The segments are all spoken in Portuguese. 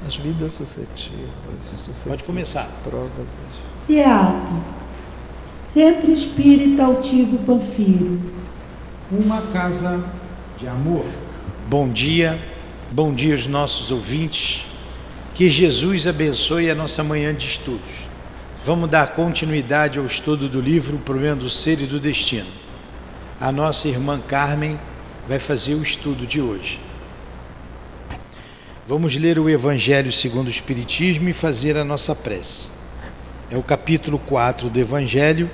As vidas sucessivas. Pode começar. Próbadas. CEAP, Centro Espírita Altivo Panfiro. Uma casa de amor. Bom dia aos nossos ouvintes. Que Jesus abençoe a nossa manhã de estudos. Vamos dar continuidade ao estudo do livro O Problema do Ser e do Destino. A nossa irmã Carmen vai fazer o estudo de hoje. Vamos ler o Evangelho segundo o Espiritismo e fazer a nossa prece. É o capítulo 4 do Evangelho.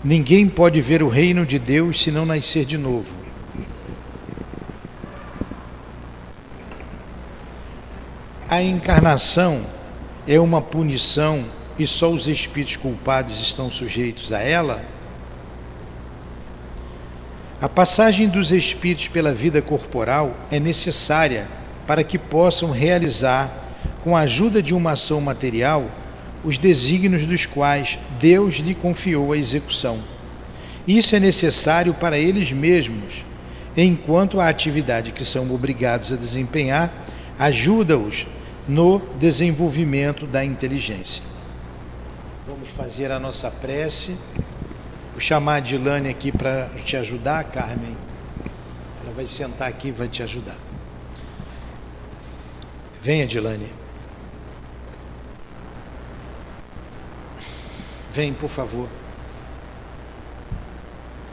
Ninguém pode ver o reino de Deus se não nascer de novo. A encarnação é uma punição e só os espíritos culpados estão sujeitos a ela? A passagem dos espíritos pela vida corporal é necessária para que possam realizar, com a ajuda de uma ação material, os desígnios dos quais Deus lhe confiou a execução. Isso é necessário para eles mesmos, enquanto a atividade que são obrigados a desempenhar ajuda-os no desenvolvimento da inteligência. Vamos fazer a nossa prece. Vou chamar a Dilane aqui para te ajudar, Carmen. Ela vai sentar aqui e vai te ajudar. Venha, Dilane. Vem, por favor.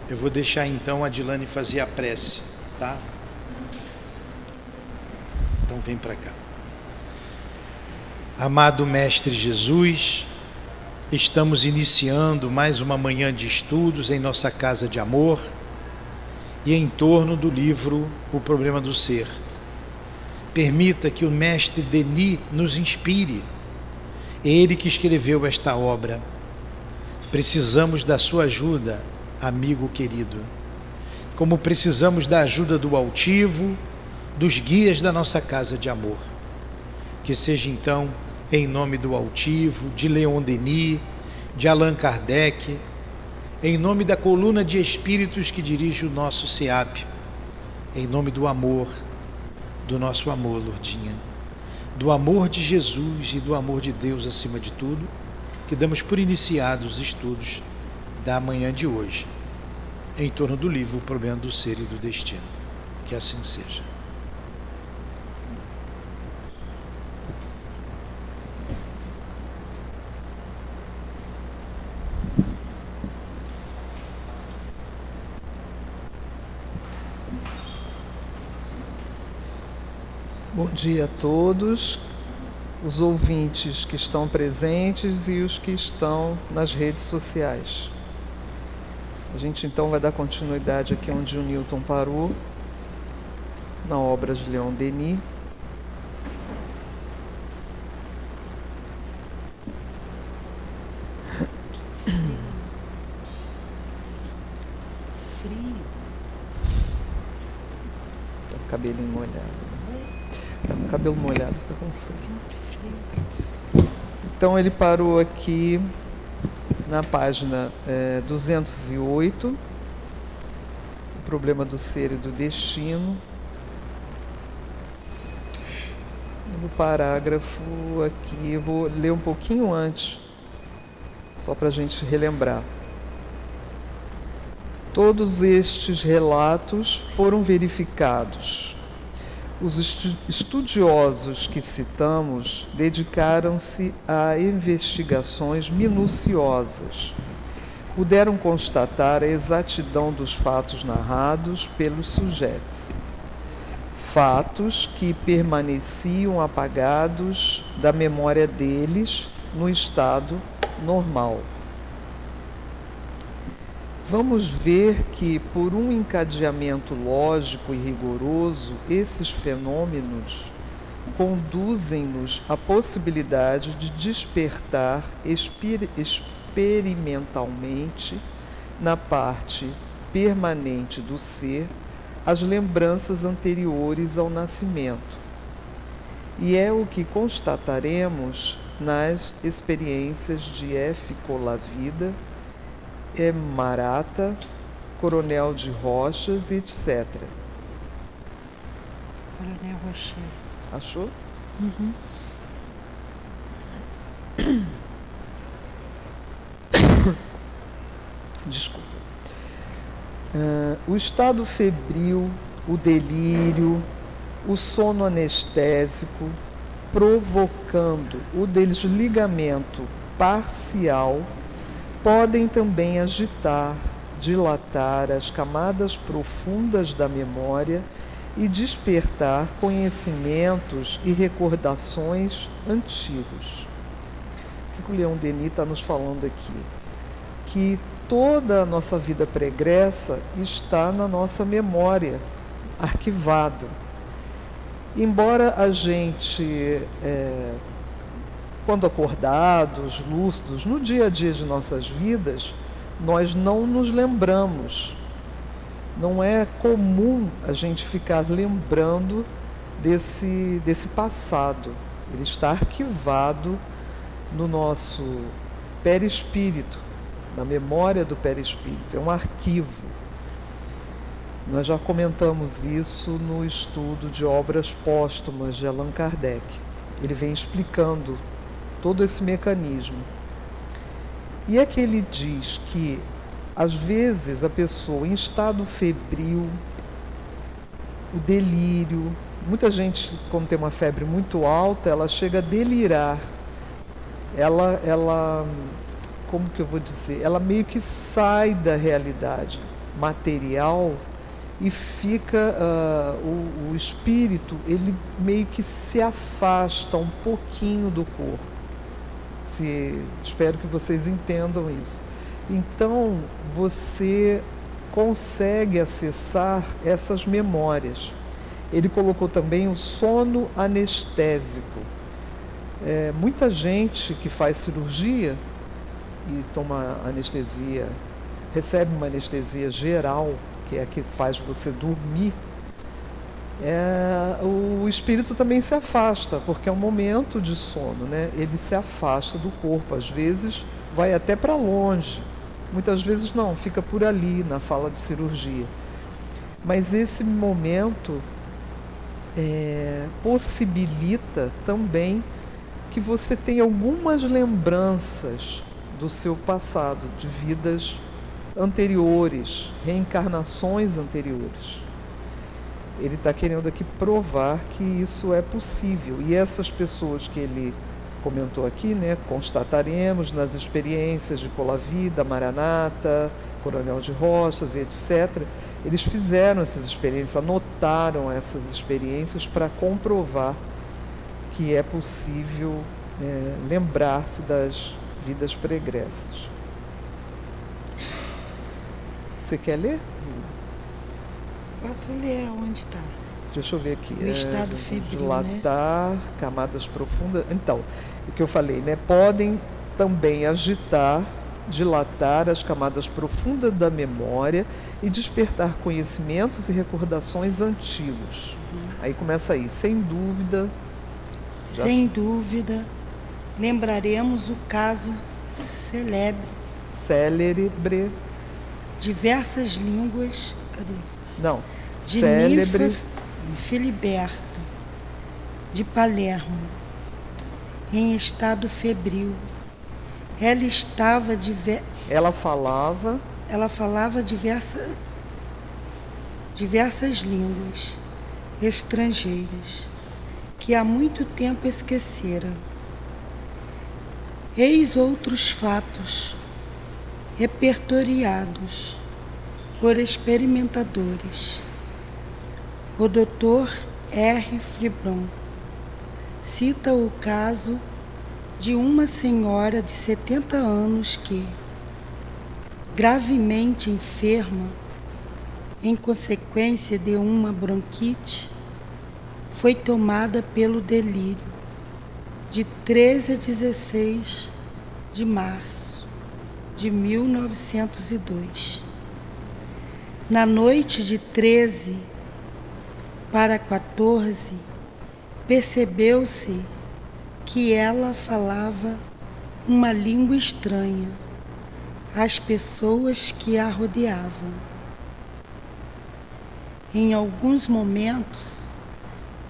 Eu vou deixar então a Dilane fazer a prece, tá? Então vem para cá. Amado Mestre Jesus, estamos iniciando mais uma manhã de estudos em nossa casa de amor e em torno do livro O Problema do Ser. Permita que o mestre Denis nos inspire. É ele que escreveu esta obra. Precisamos da sua ajuda, amigo querido. Como precisamos da ajuda do altivo, dos guias da nossa casa de amor. Que seja então, em nome do altivo, de Leon Denis, de Allan Kardec, em nome da coluna de espíritos que dirige o nosso CEAP, em nome do amor, do nosso amor, Lourdinha, do amor de Jesus e do amor de Deus acima de tudo, que damos por iniciados os estudos da manhã de hoje, em torno do livro O Problema do Ser e do Destino. Que assim seja. Bom dia a todos, os ouvintes que estão presentes e os que estão nas redes sociais. A gente então vai dar continuidade aqui onde o Newton parou, na obra de Leon Denis. Frio. Tá com o cabelinho molhado. Tá com o cabelo molhado, fica com frio. Então ele parou aqui na página 208, o problema do ser e do destino. No parágrafo aqui, eu vou ler um pouquinho antes, só para a gente relembrar. Todos estes relatos foram verificados. Os estudiosos que citamos dedicaram-se a investigações minuciosas. Puderam constatar a exatidão dos fatos narrados pelos sujeitos. Fatos que permaneciam apagados da memória deles no estado normal. Vamos ver que, por um encadeamento lógico e rigoroso, esses fenômenos conduzem-nos à possibilidade de despertar experimentalmente, na parte permanente do ser, as lembranças anteriores ao nascimento. E é o que constataremos nas experiências de F. Colavida, Marata, Coronel de Rochas, etc. Coronel Rocher. Achou? Uhum. Desculpa. O estado febril, o delírio, o sono anestésico, provocando o desligamento parcial, podem também agitar, dilatar as camadas profundas da memória e despertar conhecimentos e recordações antigos. O que o Leon Denis está nos falando aqui? Que toda a nossa vida pregressa está na nossa memória, arquivado. Embora a gente, quando acordados, lúcidos, no dia a dia de nossas vidas, nós não nos lembramos. Não é comum a gente ficar lembrando desse passado. Ele está arquivado no nosso perispírito, na memória do perispírito. É um arquivo. Nós já comentamos isso no estudo de obras póstumas de Allan Kardec. Ele vem explicando todo esse mecanismo. E é que ele diz que, às vezes, a pessoa em estado febril, o delírio, muita gente, quando tem uma febre muito alta, ela chega a delirar. Ela, como que eu vou dizer? Ela meio que sai da realidade material e fica, o espírito, ele meio que se afasta um pouquinho do corpo. Espero que vocês entendam isso. Então, você consegue acessar essas memórias. Ele colocou também o sono anestésico. Muita gente que faz cirurgia e toma anestesia, recebe uma anestesia geral, que é a que faz você dormir, o espírito também se afasta, porque é um momento de sono, né? Ele se afasta do corpo, às vezes vai até para longe, muitas vezes não, fica por ali na sala de cirurgia. Mas esse momento possibilita também que você tenha algumas lembranças do seu passado, de vidas anteriores, reencarnações anteriores. Ele está querendo aqui provar que isso é possível. E essas pessoas que ele comentou aqui, né, constataremos nas experiências de Colavida, Maranata, Coronel de Rochas e etc., eles fizeram essas experiências, anotaram essas experiências para comprovar que é possível lembrar-se das vidas pregressas. Você quer ler? Posso ler onde está? Deixa eu ver aqui. No estado febril, dilatar, né? Camadas profundas. Então, o que eu falei, né? Podem também agitar, dilatar as camadas profundas da memória e despertar conhecimentos e recordações antigos. Aí começa aí, sem dúvida. Sem dúvida, lembraremos o caso célebre. Diversas línguas. Cadê? Não. De Célebre. Ninfa Filiberto, de Palermo, em estado febril. Ela falava diversas línguas estrangeiras que há muito tempo esquecera. Eis outros fatos repertoriados por experimentadores. O Dr. R. Fribron cita o caso de uma senhora de 70 anos que, gravemente enferma em consequência de uma bronquite, foi tomada pelo delírio de 13 a 16 de março de 1902. Na noite de 13 para 14, percebeu-se que ela falava uma língua estranha às pessoas que a rodeavam. Em alguns momentos,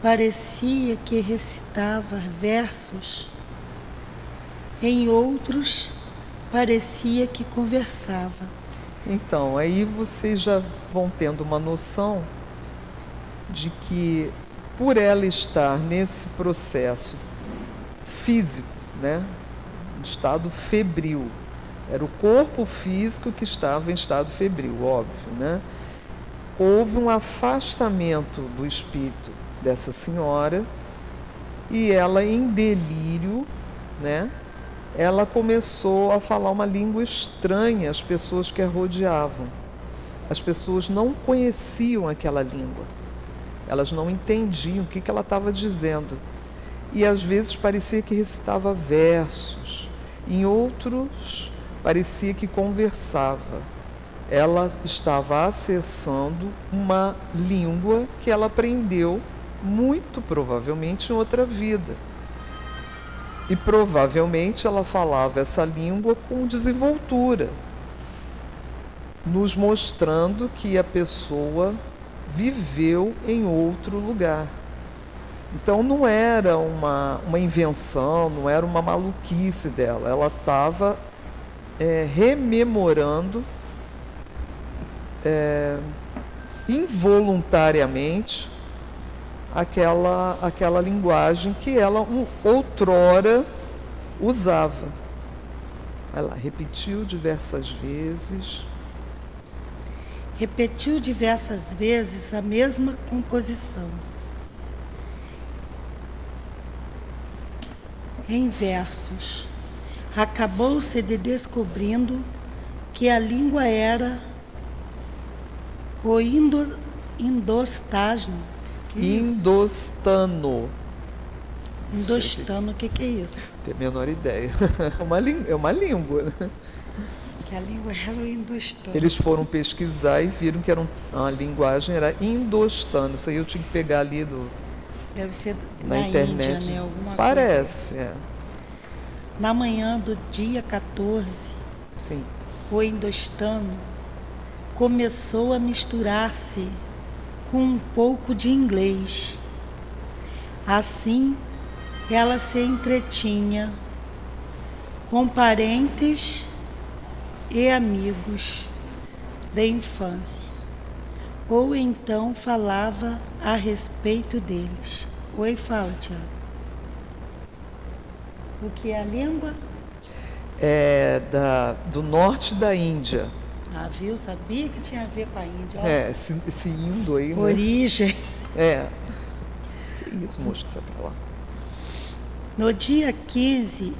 parecia que recitava versos, em outros, parecia que conversava. Então, aí vocês já vão tendo uma noção de que, por ela estar nesse processo físico, né, estado febril, era o corpo físico que estava em estado febril, óbvio, né? Houve um afastamento do espírito dessa senhora e ela, em delírio, né, ela começou a falar uma língua estranha às pessoas que a rodeavam. As pessoas não conheciam aquela língua, elas não entendiam o que ela estava dizendo. E às vezes parecia que recitava versos, em outros parecia que conversava. Ela estava acessando uma língua que ela aprendeu muito provavelmente em outra vida. E provavelmente ela falava essa língua com desenvoltura, nos mostrando que a pessoa viveu em outro lugar. Então não era uma invenção, não era uma maluquice dela. Ela estava rememorando involuntariamente aquela linguagem que ela outrora usava. Ela repetiu diversas vezes. Repetiu diversas vezes a mesma composição. Em versos, acabou-se de descobrindo que a língua era o indostano. Indostano. Indostano, o que é isso? Não tenho a menor ideia. É uma língua, né? Que a língua era o indostano. Eles foram pesquisar e viram que a linguagem era indostano. Isso aí eu tinha que pegar ali Deve ser na da internet. Índia, né? Alguma Parece, coisa. Na manhã do dia 14, sim, o indostano começou a misturar-se com um pouco de inglês. Assim, ela se entretinha com parentes e amigos da infância, ou então falava a respeito deles. Oi, fala, Tiago. O que é a língua? É do norte da Índia. Ah, viu? Sabia que tinha a ver com a Índia. Ó. Esse indo aí, né? Origem. Que isso, moço, que sai pra lá. No dia 15,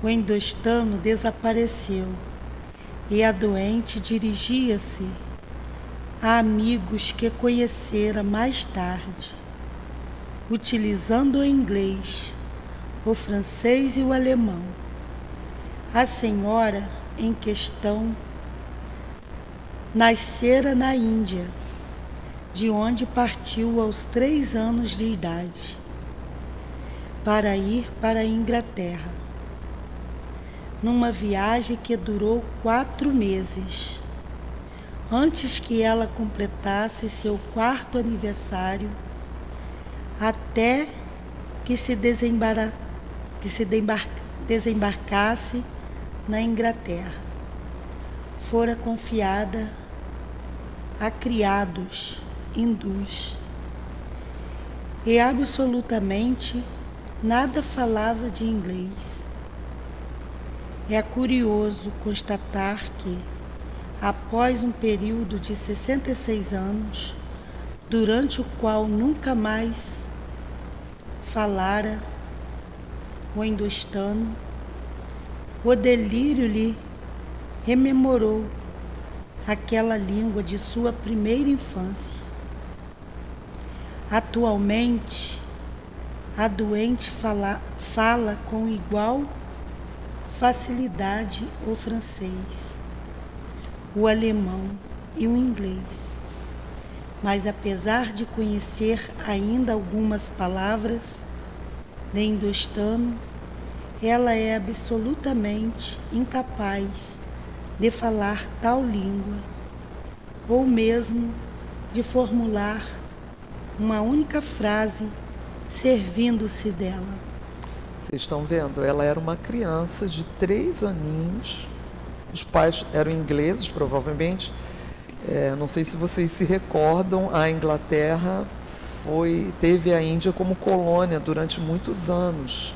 o indostano desapareceu e a doente dirigia-se a amigos que conhecera mais tarde, utilizando o inglês, o francês e o alemão. A senhora em questão nascera na Índia, de onde partiu aos 3 anos de idade, para ir para a Inglaterra, numa viagem que durou 4 meses, antes que ela completasse seu 4º aniversário, até que se desembarcasse na Inglaterra. Fora confiada a criados hindus e absolutamente nada falava de inglês. É curioso constatar que, após um período de 66 anos, durante o qual nunca mais falara o indostano, o delírio lhe rememorou aquela língua de sua primeira infância. Atualmente, a doente fala com igual facilidade o francês, o alemão e o inglês. Mas apesar de conhecer ainda algumas palavras de indostano, ela é absolutamente incapaz de falar tal língua, ou mesmo de formular uma única frase servindo-se dela. Vocês estão vendo? Ela era uma criança de 3 aninhos Os pais eram ingleses, provavelmente. Não sei se vocês se recordam, a Inglaterra teve a Índia como colônia durante muitos anos.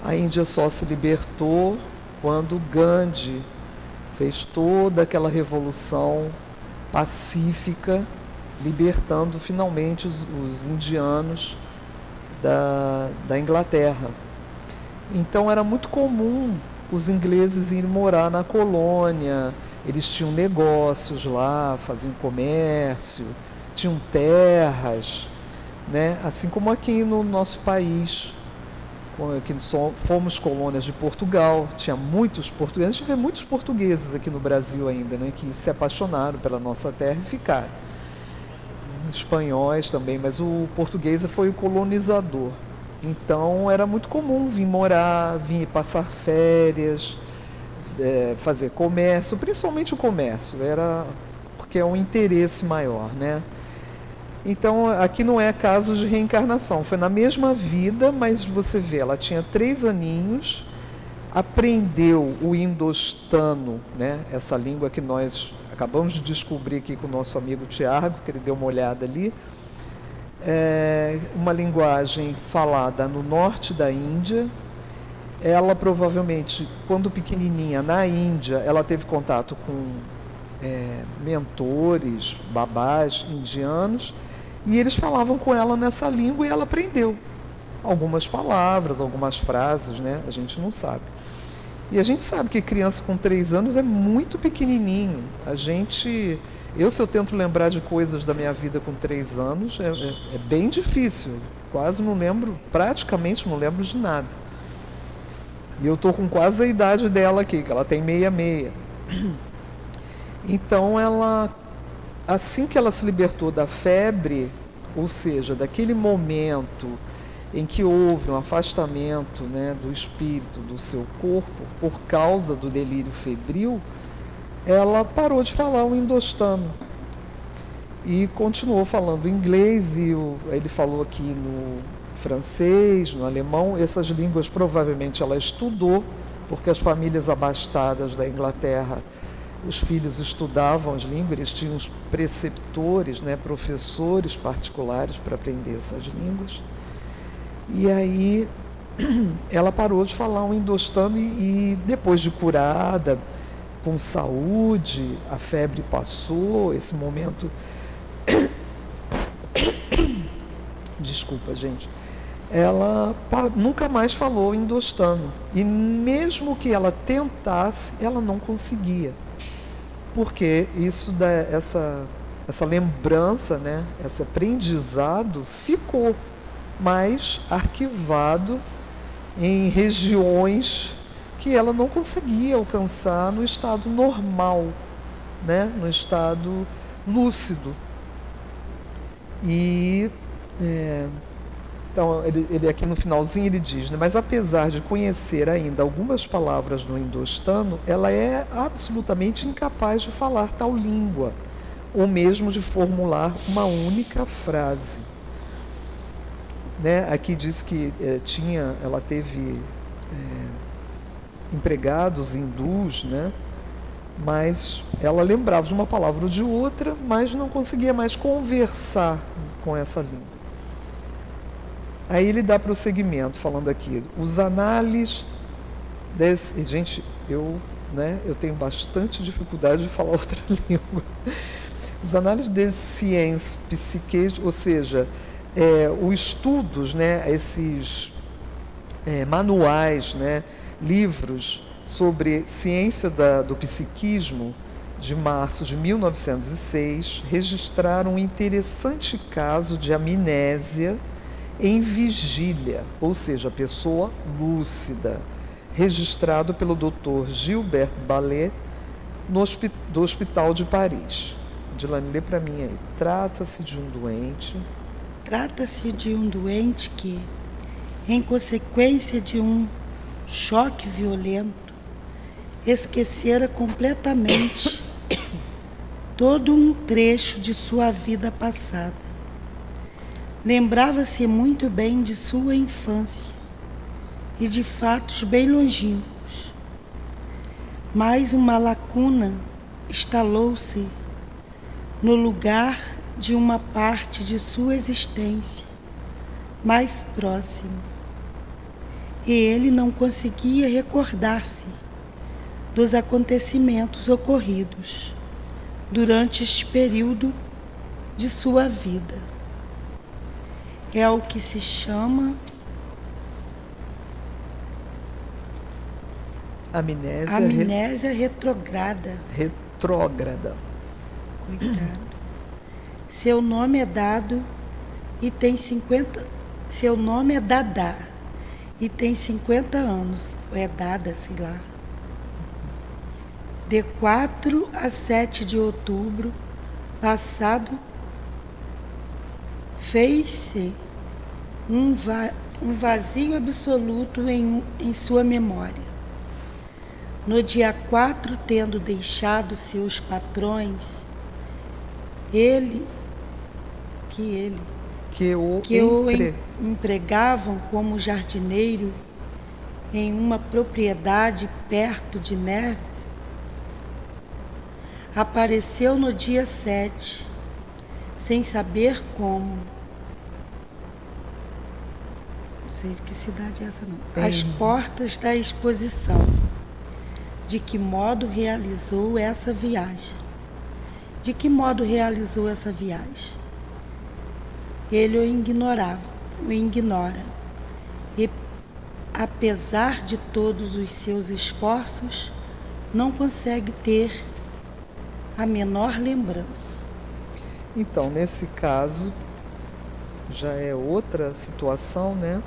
A Índia só se libertou quando Gandhi fez toda aquela revolução pacífica, libertando finalmente os indianos da Inglaterra. Então era muito comum os ingleses irem morar na colônia, eles tinham negócios lá, faziam comércio, tinham terras, né? Assim como aqui no nosso país, que fomos colônias de Portugal, tinha muitos portugueses, a gente vê muitos portugueses aqui no Brasil ainda, né? Que se apaixonaram pela nossa terra e ficaram. Espanhóis também, mas o português foi o colonizador. Então era muito comum vir morar, vir passar férias, fazer comércio, principalmente o comércio, era porque é um interesse maior, né? Então aqui não é caso de reencarnação, foi na mesma vida, mas você vê, ela tinha 3 aninhos, aprendeu o indostano, né? Essa língua que nós acabamos de descobrir aqui com o nosso amigo Tiago, que ele deu uma olhada ali. Uma linguagem falada no norte da Índia. Ela provavelmente, quando pequenininha, na Índia, ela teve contato com mentores, babás indianos, e eles falavam com ela nessa língua e ela aprendeu algumas palavras, algumas frases, né? A gente não sabe. E a gente sabe que criança com 3 anos é muito pequenininho. Se eu tento lembrar de coisas da minha vida com 3 anos, é bem difícil. Quase não lembro, praticamente não lembro de nada. E eu estou com quase a idade dela aqui, que ela tem 66. Então, assim que ela se libertou da febre, ou seja, daquele momento em que houve um afastamento, né, do espírito do seu corpo por causa do delírio febril, ela parou de falar o indostano e continuou falando inglês, e ele falou aqui no francês, no alemão. Essas línguas provavelmente ela estudou, porque as famílias abastadas da Inglaterra, os filhos estudavam as línguas, eles tinham os preceptores, né, professores particulares para aprender essas línguas. E aí ela parou de falar o indostano e depois de curada, com saúde, a febre passou, esse momento... Desculpa, gente. Ela nunca mais falou indostano. E mesmo que ela tentasse, ela não conseguia. Porque isso essa lembrança, né, esse aprendizado ficou mais arquivado em regiões que ela não conseguia alcançar no estado normal, né, no estado lúcido. E então ele aqui no finalzinho ele diz, né, mas apesar de conhecer ainda algumas palavras no indostano, ela é absolutamente incapaz de falar tal língua, ou mesmo de formular uma única frase. Né? Aqui diz que ela teve empregados hindus, né? Mas ela lembrava de uma palavra ou de outra, mas não conseguia mais conversar com essa língua. Aí ele dá prosseguimento, falando aqui, os análises desse... Gente, eu tenho bastante dificuldade de falar outra língua. Os análises de ciência, psique, ou seja, os estudos, né, esses manuais, né, livros sobre ciência do psiquismo, de março de 1906, registraram um interessante caso de amnésia em vigília, ou seja, a pessoa lúcida, registrado pelo Dr. Gilbert Ballet do Hospital de Paris. Dilane, lê para mim aí. Trata-se de um doente que, em consequência de um choque violento, esquecera completamente todo um trecho de sua vida passada. Lembrava-se muito bem de sua infância e de fatos bem longínquos, mais uma lacuna instalou-se no lugar de uma parte de sua existência mais próxima, e ele não conseguia recordar-se dos acontecimentos ocorridos durante este período de sua vida. É o que se chama amnésia retrograda. Retrógrada. Cuidado. Seu nome é dado e tem 50. Seu nome é Dadá e tem 50 anos. Ou é Dada, sei lá. De 4 a 7 de outubro passado, fez-se um vazio absoluto em sua memória. No dia 4, tendo deixado seus patrões, que o empregavam como jardineiro em uma propriedade perto de Neves, apareceu no dia 7, sem saber como. Não sei de que cidade é essa, não. Às portas da exposição. De que modo realizou essa viagem? De que modo realizou essa viagem? Ele o ignora. E, apesar de todos os seus esforços, não consegue ter a menor lembrança. Então, nesse caso, já é outra situação, né?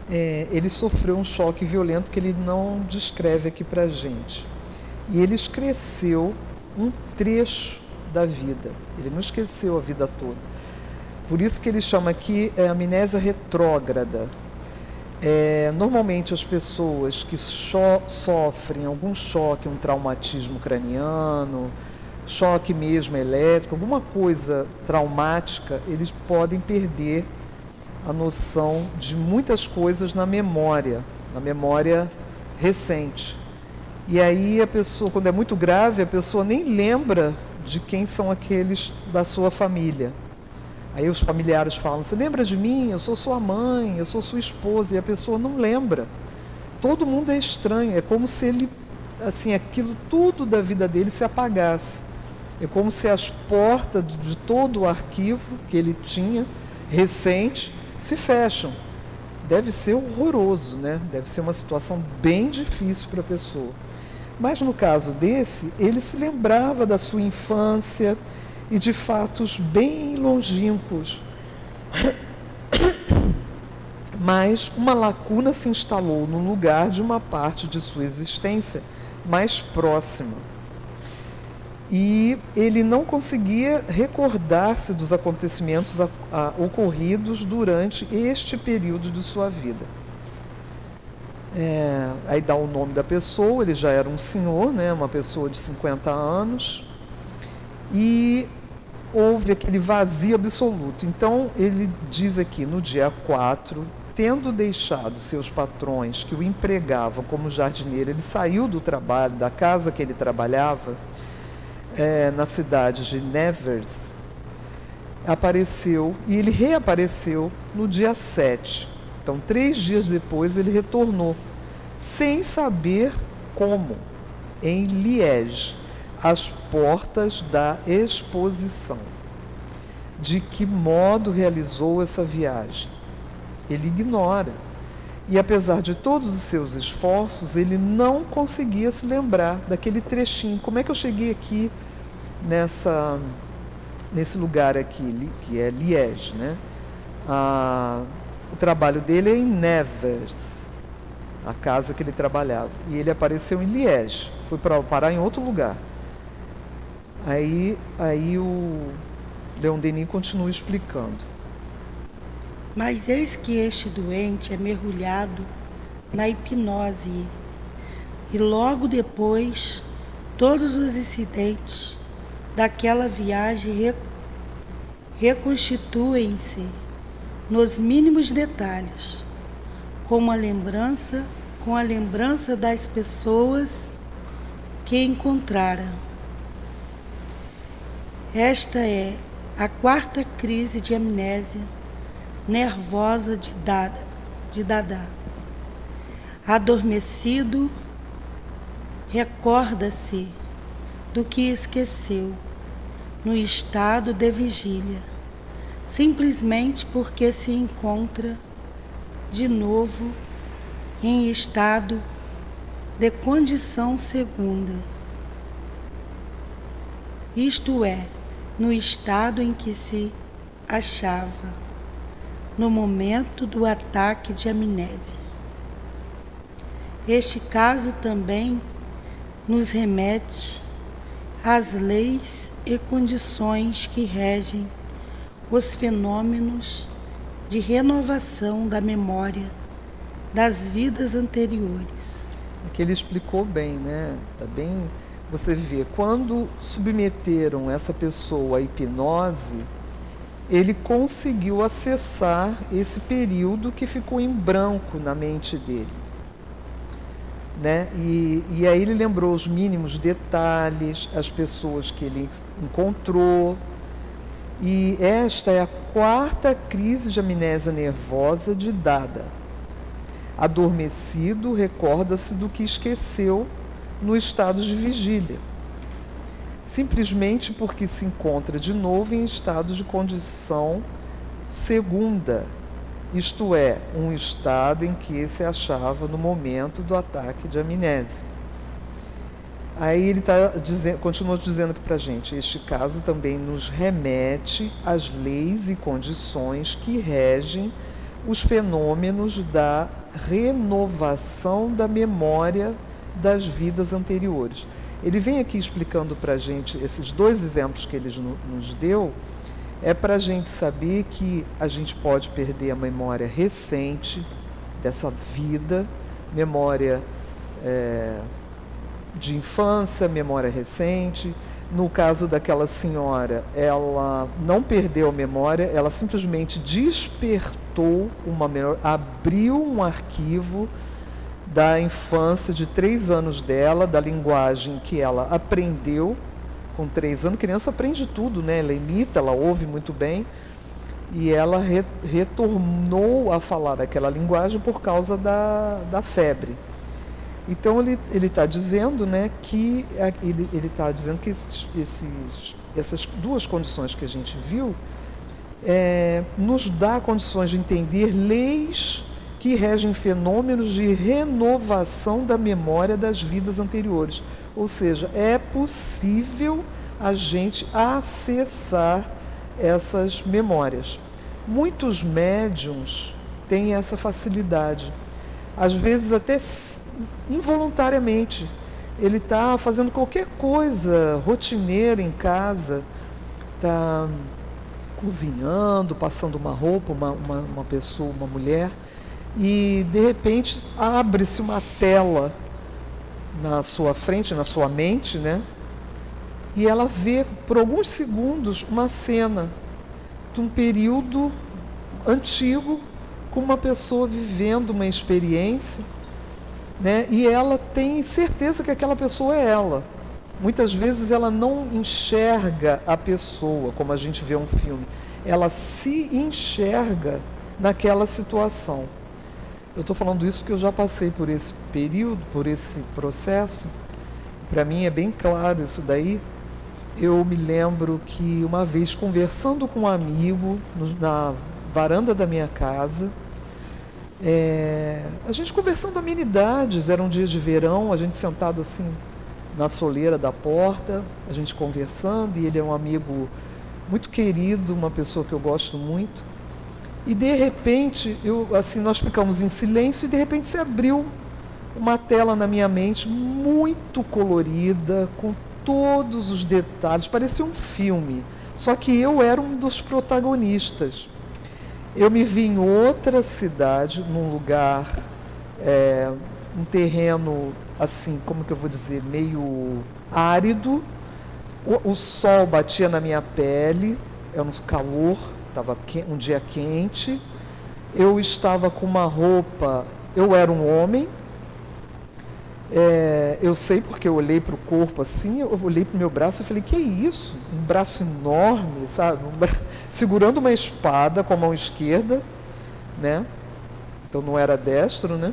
Ele sofreu um choque violento que ele não descreve aqui pra gente. E ele esqueceu um trecho da vida. Ele não esqueceu a vida toda. Por isso que ele chama aqui amnésia retrógrada. Normalmente as pessoas que sofrem algum choque, um traumatismo craniano, choque mesmo elétrico, alguma coisa traumática, eles podem perder a noção de muitas coisas na memória recente. E aí a pessoa, quando é muito grave, a pessoa nem lembra de quem são aqueles da sua família. Aí os familiares falam: você lembra de mim? Eu sou sua mãe, eu sou sua esposa. E a pessoa não lembra. Todo mundo é estranho. É como se ele, assim, aquilo tudo da vida dele se apagasse. É como se as portas de todo o arquivo que ele tinha, recente, se fecham. Deve ser horroroso, né? Deve ser uma situação bem difícil para a pessoa. Mas no caso desse, ele se lembrava da sua infância e de fatos bem longínquos. Mas uma lacuna se instalou no lugar de uma parte de sua existência mais próxima. E ele não conseguia recordar-se dos acontecimentos ocorridos durante este período de sua vida. Aí dá o nome da pessoa, ele já era um senhor, né, uma pessoa de 50 anos, e houve aquele vazio absoluto. Então ele diz aqui, no dia 4, tendo deixado seus patrões que o empregavam como jardineiro, ele saiu do trabalho, da casa que ele trabalhava, na cidade de Nevers, apareceu, e ele reapareceu no dia 7. Então, 3 dias depois, ele retornou, sem saber como, em Liège, às portas da exposição. De que modo realizou essa viagem? Ele ignora. E apesar de todos os seus esforços, ele não conseguia se lembrar daquele trechinho. Como é que eu cheguei aqui nesse lugar aqui, que é Liège, né? O trabalho dele é em Nevers, a casa que ele trabalhava. E ele apareceu em Liège, foi parar em outro lugar. Aí o Leon Denis continua explicando. Mas eis que este doente é mergulhado na hipnose e logo depois todos os incidentes daquela viagem reconstituem-se nos mínimos detalhes, com a lembrança das pessoas que encontrara. Esta é a 4ª crise de amnésia nervosa de Dada. Adormecido, recorda-se do que esqueceu no estado de vigília, simplesmente porque se encontra de novo em estado de condição segunda, isto é, no estado em que se achava no momento do ataque de amnésia. Este caso também nos remete às leis e condições que regem os fenômenos de renovação da memória das vidas anteriores. Aqui ele explicou bem, né? Tá bem, você vê, quando submeteram essa pessoa à hipnose, ele conseguiu acessar esse período que ficou em branco na mente dele, né? E aí ele lembrou os mínimos detalhes, as pessoas que ele encontrou. E esta é a 4ª crise de amnésia nervosa de Dada. Adormecido, recorda-se do que esqueceu no estado de vigília, simplesmente porque se encontra de novo em estado de condição segunda, isto é, um estado em que se achava no momento do ataque de amnésia. Aí ele continua dizendo aqui para a gente, este caso também nos remete às leis e condições que regem os fenômenos da renovação da memória das vidas anteriores. Ele vem aqui explicando para a gente, esses 2 exemplos que ele nos deu, é para a gente saber que a gente pode perder a memória recente dessa vida, memória de infância, memória recente. No caso daquela senhora, ela não perdeu a memória, ela simplesmente despertou uma memória, abriu um arquivo da infância de 3 anos dela, da linguagem que ela aprendeu com 3 anos. Criança aprende tudo, né? Ela imita, ela ouve muito bem, e ela retornou a falar aquela linguagem por causa da febre. Então ele está dizendo, né, que ele está dizendo que essas 2 condições que a gente viu nos dá condições de entender leis que regem fenômenos de renovação da memória das vidas anteriores. Ou seja, é possível a gente acessar essas memórias. Muitos médiuns têm essa facilidade, às vezes até involuntariamente. Ele está fazendo qualquer coisa rotineira em casa, está cozinhando, passando uma roupa, uma pessoa, uma mulher, e de repente abre-se uma tela na sua frente, na sua mente, né? E ela vê por alguns segundos uma cena de um período antigo, com uma pessoa vivendo uma experiência, né? E ela tem certeza que aquela pessoa é ela. Muitas vezes ela não enxerga a pessoa como a gente vê um filme, ela se enxerga naquela situação. Eu estou falando isso porque eu já passei por esse período, por esse processo. Para mim é bem claro isso daí. Eu me lembro que uma vez, conversando com um amigo na varanda da minha casa, a gente conversando amenidades, era um dia de verão, a gente sentado assim na soleira da porta, a gente conversando, e ele é um amigo muito querido, uma pessoa que eu gosto muito. E de repente, nós ficamos em silêncio, e de repente se abriu uma tela na minha mente muito colorida, com todos os detalhes, parecia um filme, só que eu era um dos protagonistas. Eu me vi em outra cidade, num lugar, um terreno, assim, como que eu vou dizer, meio árido. O sol batia na minha pele, era um calor, estava um dia quente. Eu estava com uma roupa, eu era um homem, Eu sei porque eu olhei para o corpo assim, eu olhei para o meu braço e falei, que é isso? Um braço enorme, sabe? Segurando uma espada com a mão esquerda, né? Então não era destro, né?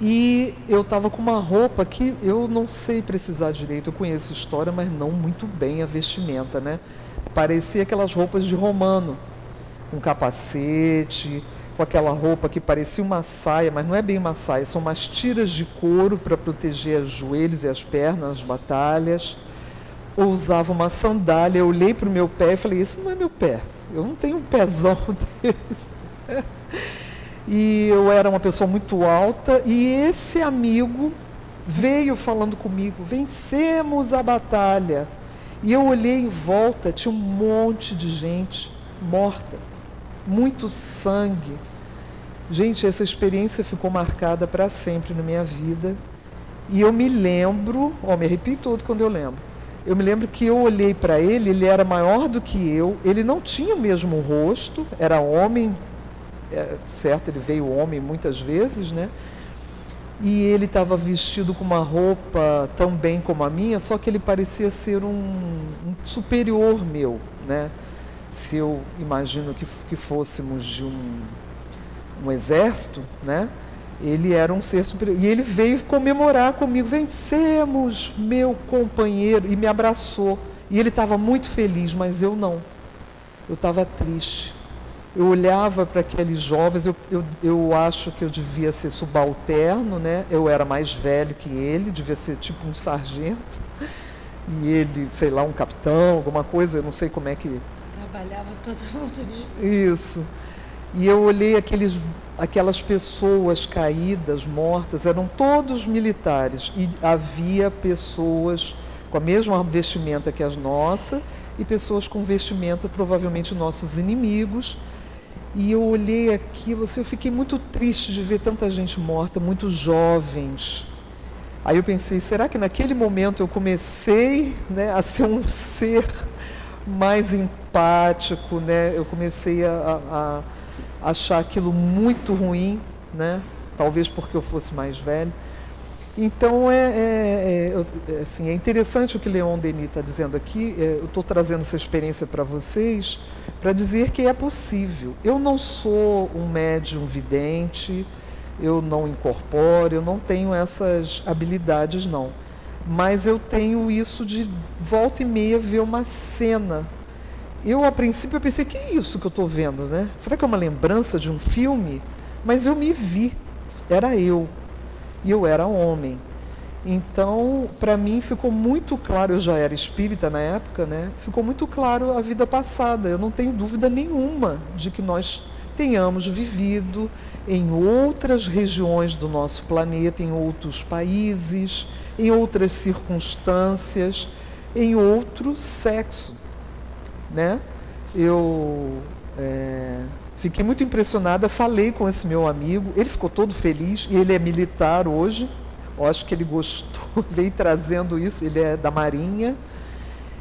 E eu estava com uma roupa que eu não sei precisar direito, eu conheço história, mas não muito bem a vestimenta, né? Parecia aquelas roupas de romano, com capacete, com aquela roupa que parecia uma saia, mas não é bem uma saia, são umas tiras de couro para proteger os joelhos e as pernas nas batalhas. Ou usava uma sandália, eu olhei para o meu pé e falei, esse não é meu pé, eu não tenho um pezão desse. E eu era uma pessoa muito alta, e esse amigo veio falando comigo, vencemos a batalha. E eu olhei em volta, tinha um monte de gente morta, muito sangue. Gente, essa experiência ficou marcada para sempre na minha vida. E eu me lembro, me arrepio todo quando eu lembro. Eu me lembro que eu olhei para ele, ele era maior do que eu, ele não tinha o mesmo rosto, era homem, certo, ele veio homem muitas vezes, né? E ele estava vestido com uma roupa tão bem como a minha, só que ele parecia ser um superior meu, né? Se eu imagino que fôssemos de um exército, né? Ele era um ser superior. E ele veio comemorar comigo, vencemos, meu companheiro, e me abraçou. E ele estava muito feliz, mas eu não. Eu estava triste. Eu olhava para aqueles jovens, eu acho que eu devia ser subalterno, né? Eu era mais velho que ele, devia ser tipo um sargento. E ele, sei lá, um capitão, alguma coisa, eu não sei como é que... Trabalhava todo mundo. Isso. E eu olhei aquelas pessoas caídas, mortas, eram todos militares. E havia pessoas com a mesma vestimenta que as nossas e pessoas com vestimenta, provavelmente nossos inimigos. E eu olhei aquilo, assim, eu fiquei muito triste de ver tanta gente morta, muitos jovens. Aí eu pensei, será que naquele momento eu comecei, né, a ser um ser mais empático, né? Eu comecei a achar aquilo muito ruim, né? Talvez porque eu fosse mais velho. Então, assim, é interessante o que Leon Denis está dizendo aqui. Eu estou trazendo essa experiência para vocês para dizer que é possível. Eu não sou um médium vidente, eu não incorporo, eu não tenho essas habilidades, não. Mas eu tenho isso de volta e meia ver uma cena. Eu, a princípio, eu pensei, que é isso que eu estou vendo, né? Será que é uma lembrança de um filme? Mas eu me vi, era eu. E eu era homem. Então, para mim, ficou muito claro, eu já era espírita na época, né? Ficou muito claro a vida passada. Eu não tenho dúvida nenhuma de que nós tenhamos vivido em outras regiões do nosso planeta, em outros países, em outras circunstâncias, em outro sexo, né? Eu fiquei muito impressionada, falei com esse meu amigo, ele ficou todo feliz, e ele é militar hoje, eu acho que ele gostou, veio trazendo isso, ele é da Marinha,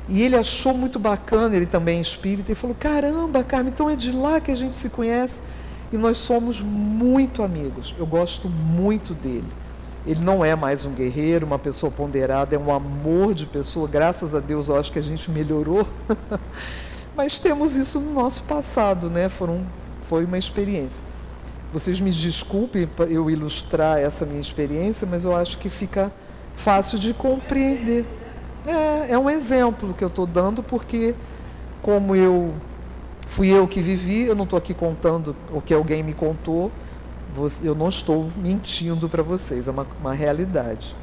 e ele achou muito bacana, ele também é espírita, e falou, caramba, Carmen, então é de lá que a gente se conhece, e nós somos muito amigos, eu gosto muito dele. Ele não é mais um guerreiro, uma pessoa ponderada, é um amor de pessoa, graças a Deus eu acho que a gente melhorou, mas temos isso no nosso passado, né? Foi uma experiência. Vocês me desculpem eu ilustrar essa minha experiência, mas eu acho que fica fácil de compreender. É um exemplo que eu estou dando, porque como fui eu que vivi, eu não estou aqui contando o que alguém me contou, eu não estou mentindo para vocês, é uma realidade.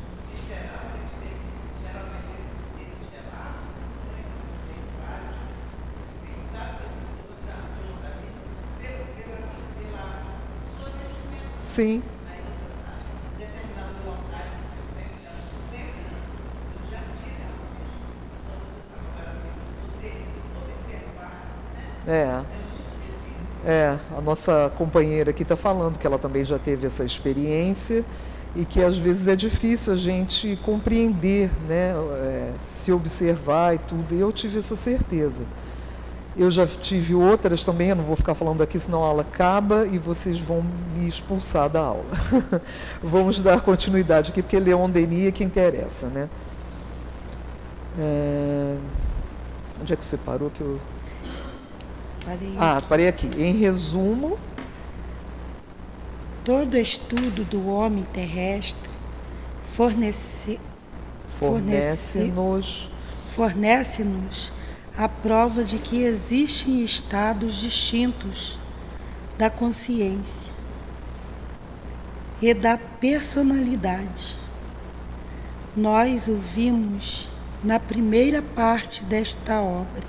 Sim. A nossa companheira aqui está falando que ela também já teve essa experiência e que às vezes é difícil a gente compreender, né, se observar e tudo, e eu tive essa certeza. Eu já tive outras também, eu não vou ficar falando aqui, senão a aula acaba e vocês vão me expulsar da aula. Vamos dar continuidade aqui, porque Leon Denis é que interessa, né? Onde é que você parou? Que eu... parei aqui. Em resumo... Todo estudo do homem terrestre fornece-nos a prova de que existem estados distintos da consciência e da personalidade. Nós o vimos na primeira parte desta obra.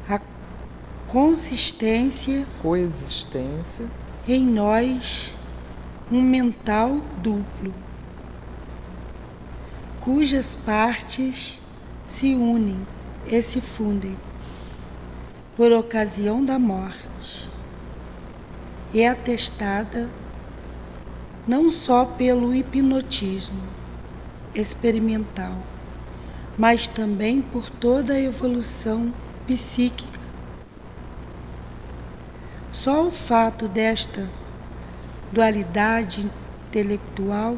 A coexistência em nós, um mental duplo, cujas partes se unem e se fundem por ocasião da morte, é atestada não só pelo hipnotismo experimental, mas também por toda a evolução psíquica. Só o fato desta dualidade intelectual,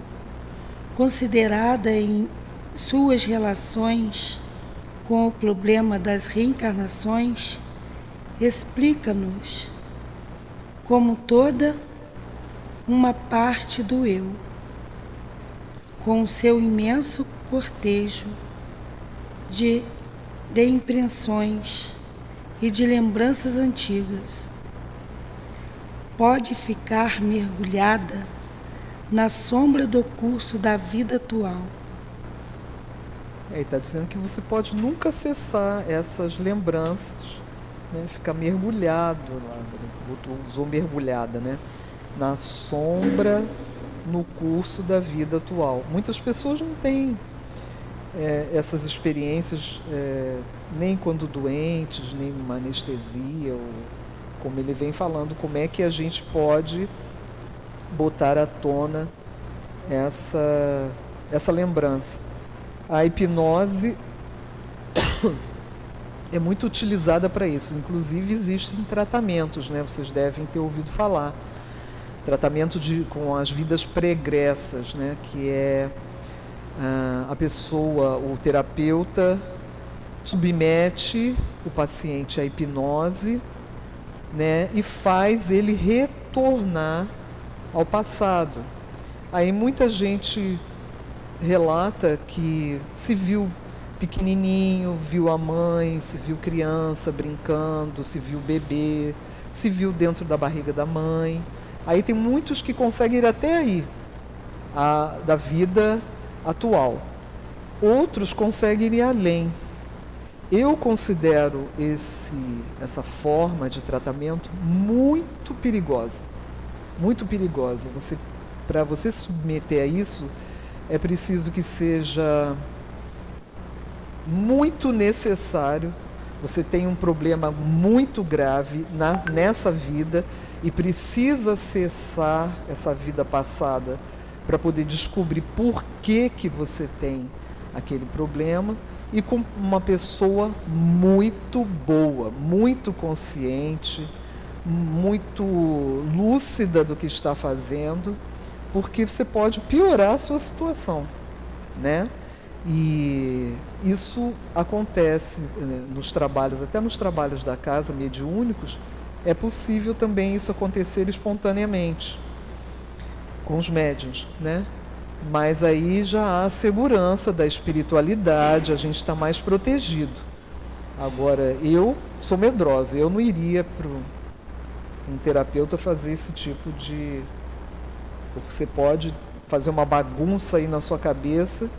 considerada em suas relações com o problema das reencarnações, explica-nos como toda uma parte do eu, com o seu imenso cortejo de impressões e de lembranças antigas, pode ficar mergulhada na sombra do curso da vida atual. Ele está dizendo que você pode nunca cessar essas lembranças, né? Ficar mergulhado, usou mergulhada, né? Na sombra, no curso da vida atual. Muitas pessoas não têm essas experiências nem quando doentes, nem numa anestesia, ou como ele vem falando, como é que a gente pode botar à tona essa lembrança. A hipnose é muito utilizada para isso. Inclusive, existem tratamentos, né? Vocês devem ter ouvido falar. Tratamento com as vidas pregressas, né? Que é a pessoa, o terapeuta, submete o paciente à hipnose, né? E faz ele retornar ao passado. Aí muita gente relata que se viu pequenininho, viu a mãe, se viu criança brincando, se viu bebê, se viu dentro da barriga da mãe. Aí tem muitos que conseguem ir até aí, da vida atual. Outros conseguem ir além. Eu considero essa forma de tratamento muito perigosa. Muito perigosa. Para você se submeter a isso, é preciso que seja muito necessário. Você tem um problema muito grave nessa vida e precisa cessar essa vida passada para poder descobrir por que você tem aquele problema, e com uma pessoa muito boa, muito consciente, muito lúcida do que está fazendo, porque você pode piorar a sua situação, né? E isso acontece nos trabalhos, até nos trabalhos da casa mediúnicos, é possível também isso acontecer espontaneamente com os médiuns, né? Mas aí já há a segurança da espiritualidade, a gente está mais protegido. Agora, eu sou medrosa, eu não iria para um terapeuta fazer esse tipo de... Porque você pode fazer uma bagunça aí na sua cabeça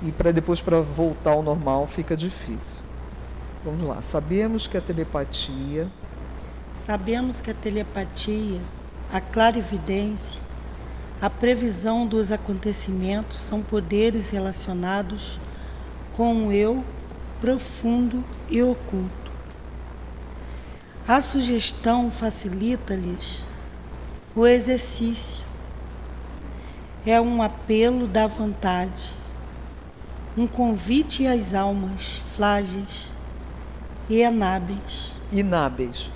e depois para voltar ao normal fica difícil. Vamos lá, sabemos que a telepatia, a clarividência, a previsão dos acontecimentos são poderes relacionados com o eu profundo e oculto. A sugestão facilita-lhes o exercício. É um apelo da vontade, um convite às almas frágeis e inábeis,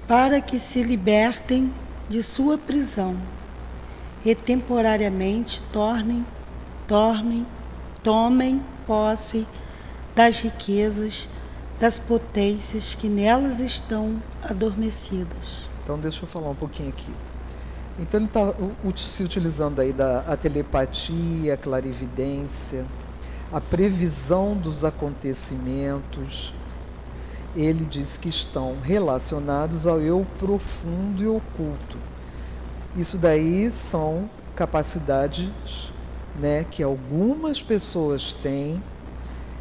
para que se libertem de sua prisão e temporariamente tomem posse das riquezas, das potências que nelas estão adormecidas. Então, deixa eu falar um pouquinho aqui. Então, ele está se utilizando aí a telepatia, a clarividência, a previsão dos acontecimentos. Ele diz que estão relacionados ao eu profundo e oculto. Isso daí são capacidades, né, que algumas pessoas têm.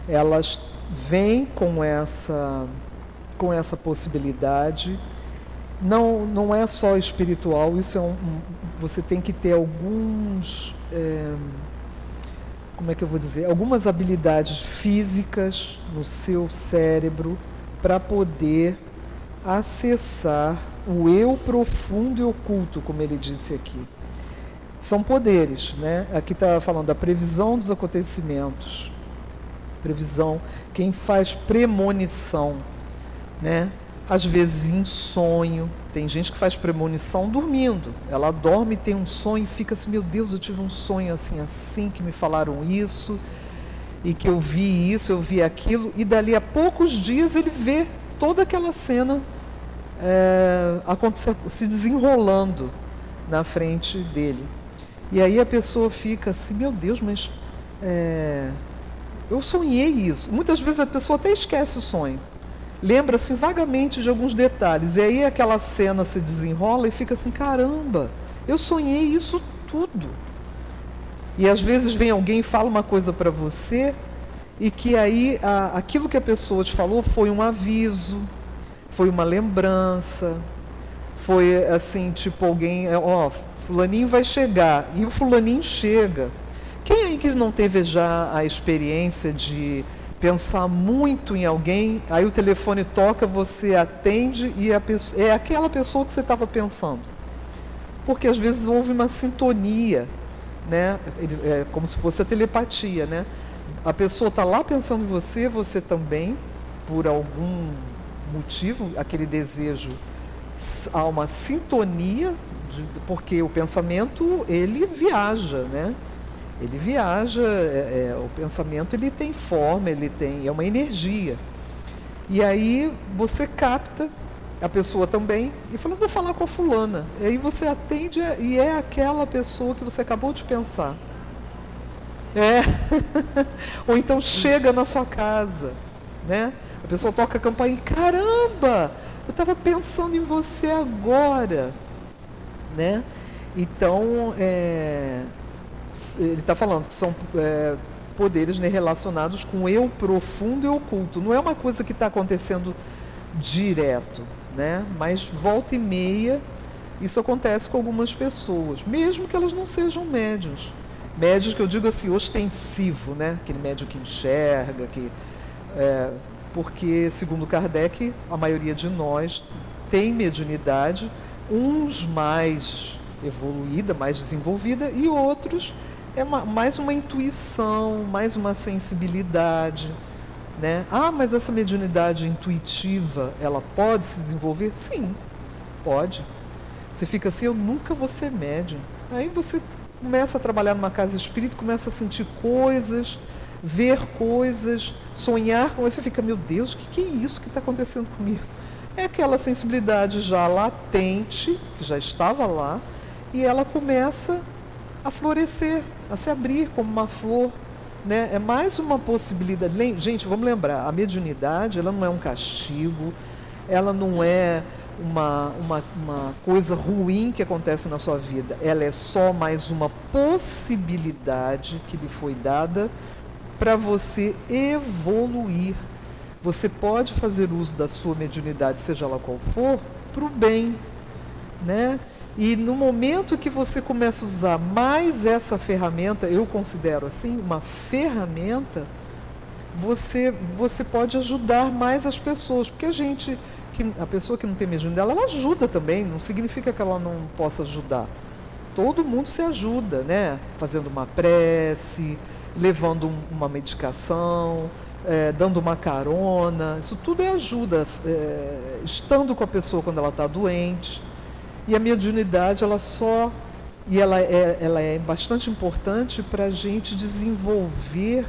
Elas vêm com essa possibilidade. Não é só espiritual, isso você tem que ter alguns, como é que eu vou dizer, algumas habilidades físicas no seu cérebro para poder acessar o eu profundo e oculto, como ele disse aqui. São poderes, né? Aqui está falando da previsão dos acontecimentos. Previsão, quem faz premonição, né? Às vezes em sonho. Tem gente que faz premonição dormindo. Ela dorme e tem um sonho e fica assim, meu Deus, eu tive um sonho assim, que me falaram isso, e que eu vi isso, eu vi aquilo, e dali a poucos dias ele vê toda aquela cena se desenrolando na frente dele. E aí a pessoa fica assim, meu Deus, mas eu sonhei isso. Muitas vezes a pessoa até esquece o sonho. Lembra-se vagamente de alguns detalhes. E aí aquela cena se desenrola e fica assim, caramba, eu sonhei isso tudo. E às vezes vem alguém e fala uma coisa para você e que aí aquilo que a pessoa te falou foi um aviso, foi uma lembrança, foi assim, tipo alguém, fulaninho vai chegar, e o fulaninho chega. Quem aí que não teve já a experiência de pensar muito em alguém, aí o telefone toca, você atende e é aquela pessoa que você estava pensando? Porque às vezes houve uma sintonia, né? É como se fosse a telepatia, né? A pessoa está lá pensando em você, você também, por algum motivo, aquele desejo, há uma sintonia, porque o pensamento, ele viaja, né? Ele viaja, o pensamento ele tem forma, é uma energia. E aí você capta a pessoa também e fala, vou falar com a fulana. E aí você atende e é aquela pessoa que você acabou de pensar. Ou então chega na sua casa, né? A pessoa toca a campainha, caramba, eu estava pensando em você agora, né? Então, ele está falando que são poderes, né, relacionados com o eu profundo e oculto. Não é uma coisa que está acontecendo direto, né? Mas volta e meia isso acontece com algumas pessoas, mesmo que elas não sejam médiuns. Médiuns que eu digo assim, ostensivo, né? Aquele médium que enxerga, porque, segundo Kardec, a maioria de nós tem mediunidade, uns mais evoluída, mais desenvolvida, e outros mais uma intuição, mais uma sensibilidade, né? Mas essa mediunidade intuitiva, ela pode se desenvolver? Sim, pode. Você fica assim, eu nunca vou ser médium. Aí você começa a trabalhar numa casa espírita, começa a sentir coisas, ver coisas, sonhar com isso, você fica, meu Deus, o que é isso que está acontecendo comigo? É aquela sensibilidade já latente, que já estava lá, e ela começa a florescer, a se abrir como uma flor, né? É mais uma possibilidade. Gente, vamos lembrar, a mediunidade, ela não é um castigo, ela não é uma coisa ruim que acontece na sua vida, ela é só mais uma possibilidade que lhe foi dada para você evoluir. Você pode fazer uso da sua mediunidade, seja ela qual for, para o bem, né? E no momento que você começa a usar mais essa ferramenta, eu considero assim, uma ferramenta, você pode ajudar mais as pessoas, porque a pessoa que não tem mediunidade, ela ajuda também, não significa que ela não possa ajudar. Todo mundo se ajuda, né? Fazendo uma prece, levando uma medicação, dando uma carona, isso tudo é ajuda, estando com a pessoa quando ela está doente. E a mediunidade, ela é bastante importante para a gente desenvolver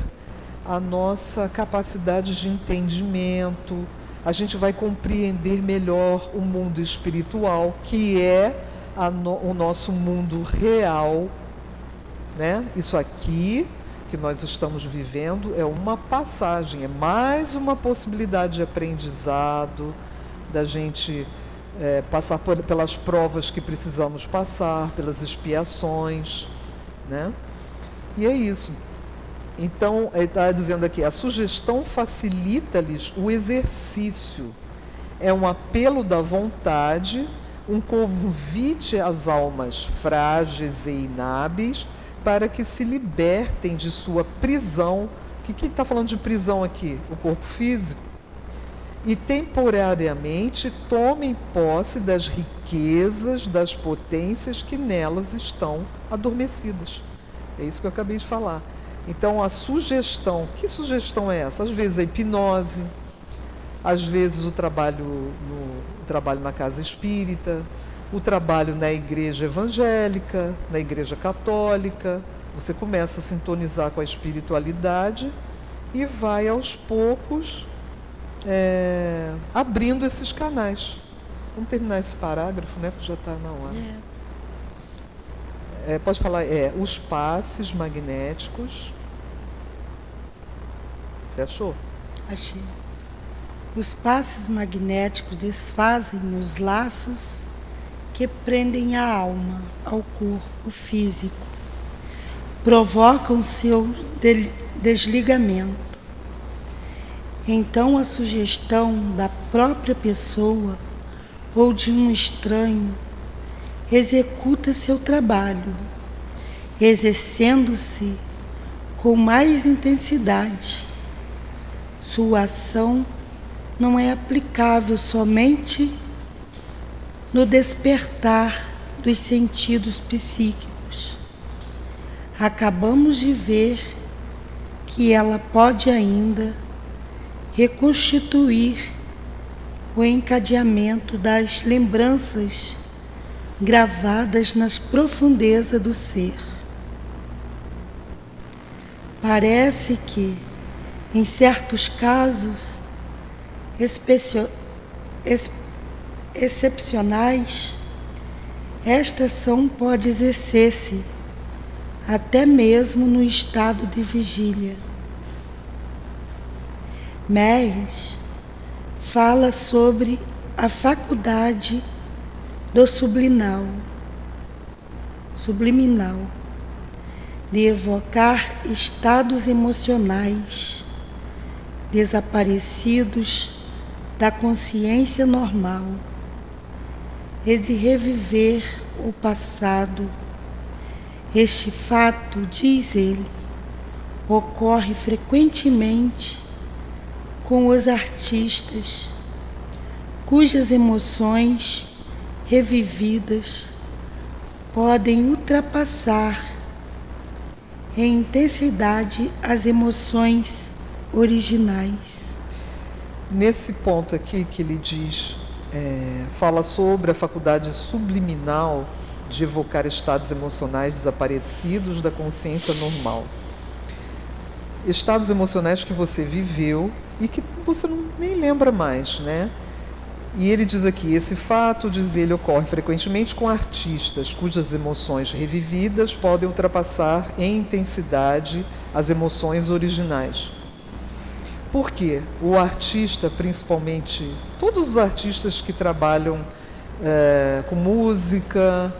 a nossa capacidade de entendimento. A gente vai compreender melhor o mundo espiritual, que é o nosso mundo real, né? Isso aqui que nós estamos vivendo é uma passagem, é mais uma possibilidade de aprendizado, da gente passar pelas provas que precisamos passar, pelas expiações, né? E é isso. Então, ele está dizendo aqui, a sugestão facilita-lhes o exercício. É um apelo da vontade, um convite às almas frágeis e inábeis para que se libertem de sua prisão. O que está falando de prisão aqui? O corpo físico. E temporariamente tomem posse das riquezas, das potências que nelas estão adormecidas. É isso que eu acabei de falar. Então, a sugestão, que sugestão é essa? Às vezes a hipnose, às vezes o trabalho na casa espírita, o trabalho na igreja evangélica, na igreja católica. Você começa a sintonizar com a espiritualidade e vai aos poucos abrindo esses canais. Vamos terminar esse parágrafo, né? Porque já está na hora. Pode falar, os passes magnéticos. Você achou? Achei. Os passes magnéticos desfazem os laços que prendem a alma ao corpo físico, provocam seu desligamento. Então, a sugestão da própria pessoa ou de um estranho executa seu trabalho, exercendo-se com mais intensidade. Sua ação não é aplicável somente no despertar dos sentidos psíquicos. Acabamos de ver que ela pode ainda reconstituir o encadeamento das lembranças gravadas nas profundezas do ser. Parece que, em certos casos excepcionais, esta ação pode exercer-se até mesmo no estado de vigília. Meres fala sobre a faculdade do subliminal, de evocar estados emocionais desaparecidos da consciência normal e de reviver o passado. Este fato, diz ele, ocorre frequentemente com os artistas, cujas emoções revividas podem ultrapassar em intensidade as emoções originais. Nesse ponto aqui que ele diz, fala sobre a faculdade subliminal de evocar estados emocionais desaparecidos da consciência normal. Estados emocionais que você viveu e que você nem lembra mais, né? E ele diz aqui, esse fato, diz ele, ocorre frequentemente com artistas cujas emoções revividas podem ultrapassar em intensidade as emoções originais. Por quê? O artista, principalmente, todos os artistas que trabalham com música,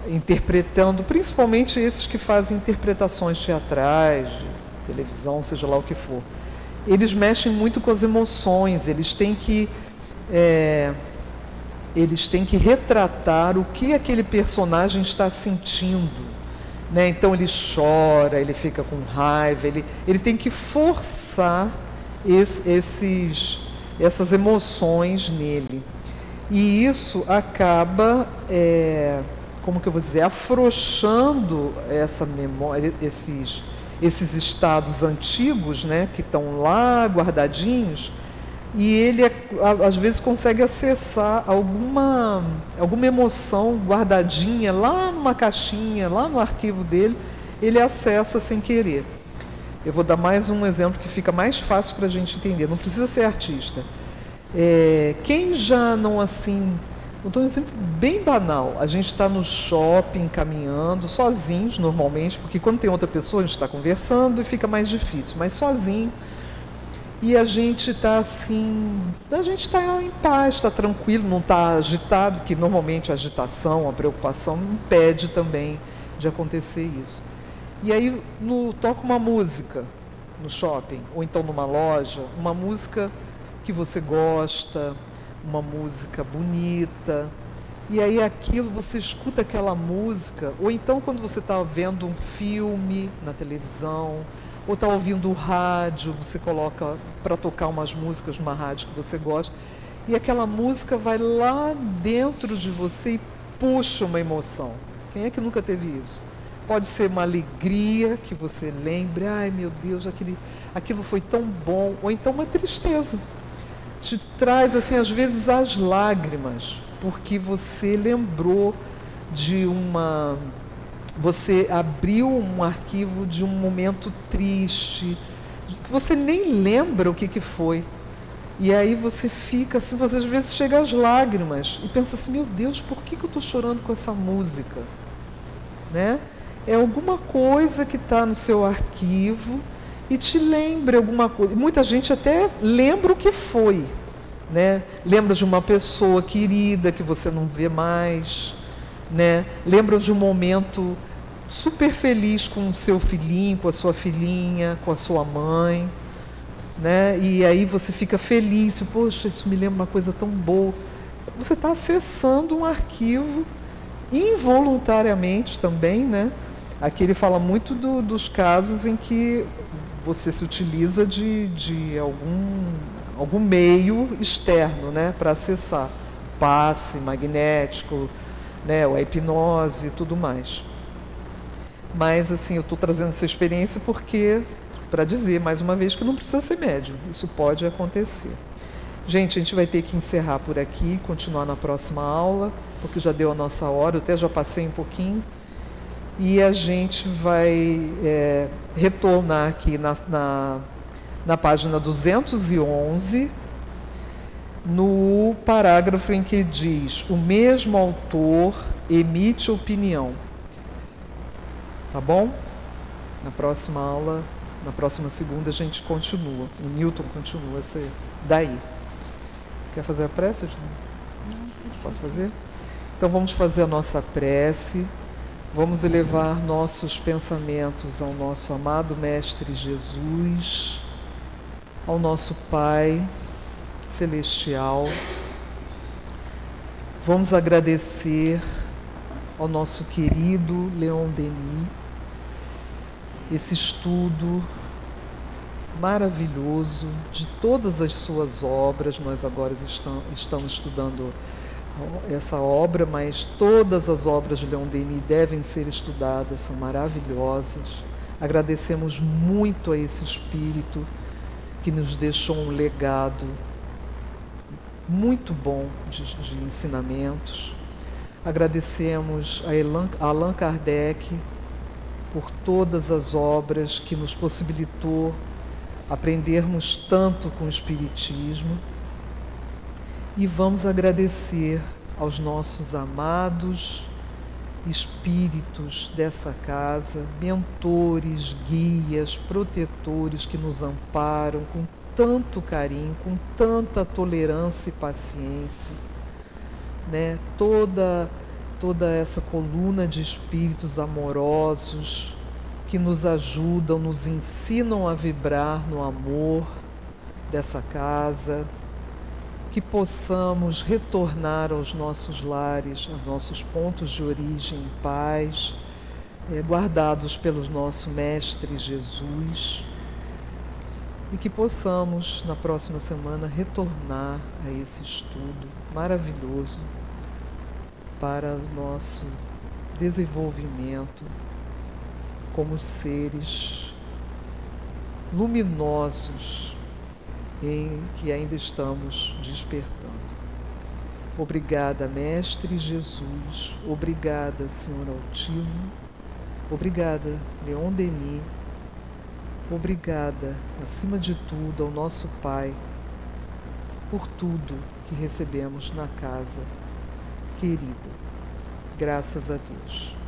interpretando, principalmente esses que fazem interpretações teatrais, de televisão, seja lá o que for, eles mexem muito com as emoções, eles têm que retratar o que aquele personagem está sentindo, né? Então ele chora, ele fica com raiva, ele tem que forçar essas emoções nele. E isso acaba, como que eu vou dizer, afrouxando essa memória, esses estados antigos, né, que estão lá guardadinhos, e ele às vezes consegue acessar alguma emoção guardadinha lá numa caixinha, lá no arquivo dele, ele acessa sem querer. Eu vou dar mais um exemplo que fica mais fácil para a gente entender, não precisa ser artista. Quem já não assim... Vou dar um exemplo bem banal. A gente está no shopping caminhando, sozinhos normalmente, porque quando tem outra pessoa a gente está conversando e fica mais difícil, mas sozinho. E a gente está assim, a gente está em paz, está tranquilo, não está agitado, que normalmente a agitação, a preocupação impede também de acontecer isso. E aí toca uma música no shopping, ou então numa loja, uma música que você gosta, uma música bonita, e aí aquilo, você escuta aquela música, ou então quando você está vendo um filme na televisão, ou está ouvindo o rádio, você coloca para tocar umas músicas numa rádio que você gosta, e aquela música vai lá dentro de você e puxa uma emoção. Quem é que nunca teve isso? Pode ser uma alegria que você lembre, ai meu Deus, aquilo foi tão bom, ou então uma tristeza. Te traz, assim, às vezes as lágrimas, porque você lembrou de você abriu um arquivo de um momento triste, que você nem lembra o que foi. E aí você fica assim, você às vezes chega às lágrimas e pensa assim, meu Deus, por que eu estou chorando com essa música? Né? É alguma coisa que está no seu arquivo e te lembra alguma coisa. Muita gente até lembra o que foi, né? Lembra de uma pessoa querida que você não vê mais, né? Lembra de um momento super feliz com o seu filhinho, com a sua filhinha, com a sua mãe, né? E aí você fica feliz, poxa, isso me lembra uma coisa tão boa. Você está acessando um arquivo involuntariamente também, né? Aqui ele fala muito dos casos em que você se utiliza de algum meio externo, né, para acessar, passe magnético, né, a hipnose e tudo mais. Mas assim, eu estou trazendo essa experiência para dizer mais uma vez que não precisa ser médium, isso pode acontecer. Gente, a gente vai ter que encerrar por aqui, continuar na próxima aula, porque já deu a nossa hora, eu até já passei um pouquinho. E a gente vai retornar aqui na página 211, no parágrafo em que diz: o mesmo autor emite opinião. Tá bom? Na próxima aula, na próxima segunda, a gente continua. O Newton continua daí. Quer fazer a prece? Posso fazer? Então vamos fazer a nossa prece. Vamos elevar nossos pensamentos ao nosso amado Mestre Jesus, ao nosso Pai Celestial. Vamos agradecer ao nosso querido Leon Denis esse estudo maravilhoso de todas as suas obras. Nós agora estamos estudando essa obra, mas todas as obras de Leon Denis devem ser estudadas, são maravilhosas. Agradecemos muito a esse espírito que nos deixou um legado muito bom de ensinamentos. Agradecemos a Allan Kardec por todas as obras que nos possibilitou aprendermos tanto com o Espiritismo. E vamos agradecer aos nossos amados espíritos dessa casa, mentores, guias, protetores que nos amparam com tanto carinho, com tanta tolerância e paciência, né? Toda essa coluna de espíritos amorosos que nos ajudam, nos ensinam a vibrar no amor dessa casa, que possamos retornar aos nossos lares, aos nossos pontos de origem em paz, guardados pelo nosso Mestre Jesus, e que possamos, na próxima semana, retornar a esse estudo maravilhoso para o nosso desenvolvimento como seres luminosos em que ainda estamos despertando. Obrigada, Mestre Jesus. Obrigada, Senhor Altivo. Obrigada, Leon Denis. Obrigada, acima de tudo, ao nosso Pai, por tudo que recebemos na casa querida. Graças a Deus.